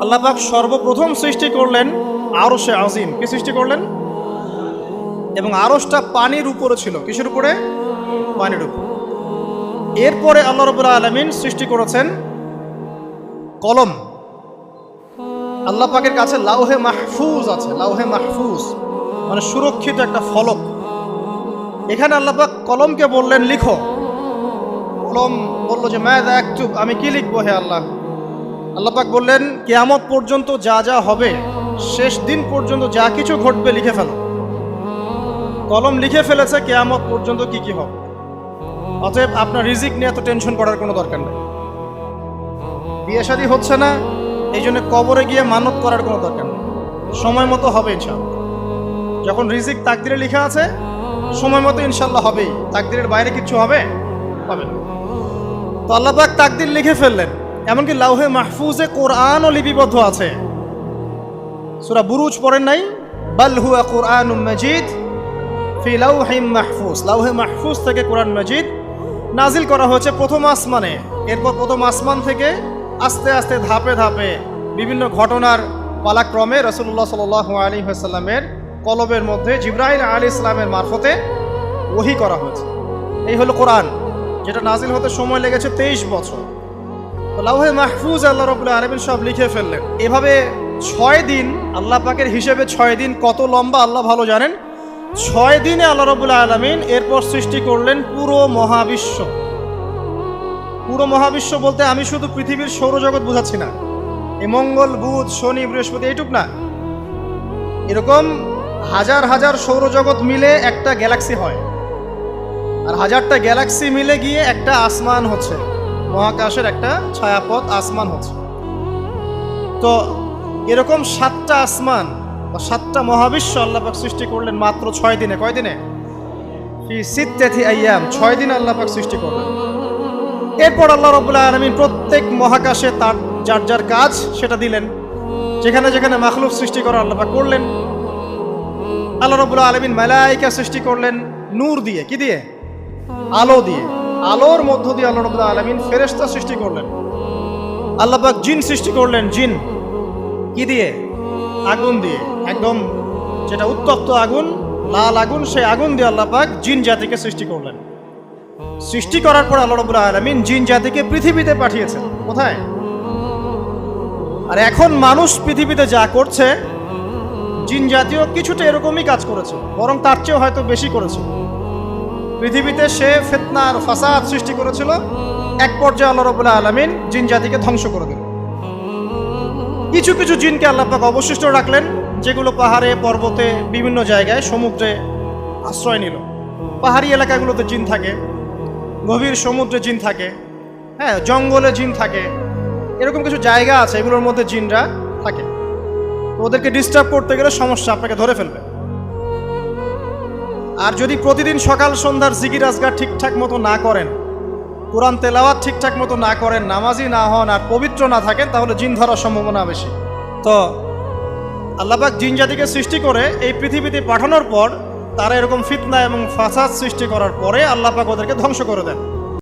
আল্লাহ পাক সর্বপ্রথম সৃষ্টি করলেন আরশে আজিম। কি সৃষ্টি করলেন? এবং আরশটা পানির উপরে ছিল। কিসের উপরে? পানির উপর। এরপরে আল্লাহ রাব্বুল আলামিন সৃষ্টি করেছেন কলম। আল্লাহ পাকের কাছে লাউহে মাহফুজ আছে। লাউহে মাহফুজ মানে সুরক্ষিত একটা ফলক। এখানে আল্লাহ পাক কলমকে বললেন লিখো। কলম বলল যে মাযা আকতুব, আমি কি লিখবো হে আল্লাহ? আল্লাহ পাক বললেন কিয়ামত পর্যন্ত যা যা হবে, শেষ দিন পর্যন্ত যা কিছু ঘটবে লিখে ফেলো। কলম লিখে ফেলেছে কিয়ামত পর্যন্ত কি কি হবে। অতএব আপনার রিজিক নিয়ে এত টেনশন করার কোনো দরকার নেই। বিয়ে শাদী হচ্ছে না, এই জন্য কবরে গিয়ে মানত করার কোনো দরকার নেই। সময় মতো হবে ইনশাআল্লাহ। যখন রিজিক তাকদিরে লেখা আছে, সময় মতো ইনশাআল্লাহ হবেই। তাকদিরের বাইরে কিছু হবে হবে না। তো আল্লাহ পাক তাকদির লিখে ফেললেন। এমনকি লাউহে মাহফুজে কোরআনও লিপিবদ্ধ আছে। সূরা বুরুজ পড়েন নাই? বাল হুয়া কুরআনুম মাজিদ ফি লাউহিম মাহফুজ। লাউহে মাহফুজ থেকে কোরআন মাজিদ নাজিল করা হয়েছে প্রথম আসমানে। এরপর প্রথম আসমান থেকে আস্তে আস্তে ধাপে ধাপে বিভিন্ন ঘটনার পালাক্রমে রাসূলুল্লাহ সাল্লাল্লাহু আলাইহি ওয়াসাল্লামের কলবের মধ্যে জিবরাইল আলাইহিস সালামের মারফতে ওহী করা হয়েছে। এই হলো কোরআন, যেটা নাজিল হতে সময় লেগেছে 23 বছর। লাউহে মাহফুজ আল্লাহ রাব্বুল আলামিন সব লিখে ফেললেন। এভাবে 6 দিন, আল্লাহ পাকের হিসেবে 6 দিন কত লম্বা আল্লাহ ভালো জানেন। 6 দিনে আল্লাহ রাব্বুল আলামিন এরপর সৃষ্টি করলেন পুরো মহাবিশ্ব। পুরো মহাবিশ্ব বলতে আমি শুধু পৃথিবীর সৌরজগৎ বোঝাচ্ছি না। এই মঙ্গল, বুধ, শনি, বৃহস্পতি এইটুক না, এরকম হাজার হাজার সৌরজগৎ মিলে একটা গ্যালাক্সি হয়। আর হাজারটা গ্যালাক্সি মিলে গিয়ে একটা আসমান হচ্ছে, মহাকাশের একটা ছায়াপথ আসমান হচ্ছে। তো এরকম 7টা আসমান বা 7টা মহাবিশ্ব আল্লাহ পাক সৃষ্টি করলেন মাত্র 6 দিনে। কয় দিনে? ফি সিত্তাতি আইয়াম, 6 দিনে আল্লাহ পাক সৃষ্টি করলেন। এরপর আল্লাহ রাব্বুল আলামিন প্রত্যেক মহাকাশে তার যার যার কাজ সেটা দিলেন। যেখানে যেখানে মাখলুক সৃষ্টি করা আল্লাহ পাক করলেন। আল্লাহ রাব্বুল আলামিন মালায়েকা সৃষ্টি করলেন নূর দিয়ে। কি দিয়ে? আলো দিয়ে। আলোর মধ্য দিয়ে আল্লাহ রাব্বুল আলামিন ফেরেশতা সৃষ্টি করলেন। আল্লাহ পাক জিন সৃষ্টি করলেন। জিন কি দিয়ে? আগুন দিয়ে। একদম যেটা উত্তপ্ত আগুন, লাল আগুন, সেই আগুন দিয়ে আল্লাহ পাক জিন জাতিকে সৃষ্টি করলেন। সৃষ্টি করার পর আল্লাহ রাব্বুল আলামিন জিন জাতিকে পৃথিবীতে পাঠিয়েছেন। কোথায়? আর এখন মানুষ পৃথিবীতে যা করছে, জিন জাতীয় কিছুটা এরকমই কাজ করেছে, বরং তার চেয়েও হয়তো বেশি করেছে। পৃথিবীতে সে ফিতনা আর ফাসাদ সৃষ্টি করেছিল। এক পর্যায়ে আল্লাহ রাব্বুল আলামিন জিন জাতিকে ধ্বংস করে দিলেন। কিছু কিছু জিনকে আল্লাহ পাক অবশিষ্ট রাখলেন, যেগুলো পাহাড়ে, পর্বতে, বিভিন্ন জায়গায়, সমুদ্রে আশ্রয় নিল। পাহাড়ি এলাকাগুলোতে জিন থাকে, গভীর সমুদ্রে জিন থাকে, হ্যাঁ, জঙ্গলে জিন থাকে। এরকম কিছু জায়গা আছে, এগুলোর মধ্যে জিনরা থাকে। তো ওদেরকে ডিস্টার্ব করতে গেলে সমস্যা, আপনাকে ধরে ফেলবে। আর যদি প্রতিদিন সকাল সন্ধ্যার জিকির আজগার ঠিকঠাক মতো না করেন, কোরআন তেলাওয়াত ঠিকঠাক মতো না করেন, নামাজি না হন, আর পবিত্র না থাকেন, তাহলে জিন ধরার সম্ভাবনা বেশি। তো আল্লাহ পাক জিন জাতিকে সৃষ্টি করে এই পৃথিবীতে পাঠানোর পর তারা এরকম ফিতনা এবং ফাসাদ সৃষ্টি করার পরে আল্লাহ পাক ওদেরকে ধ্বংস করে দেন।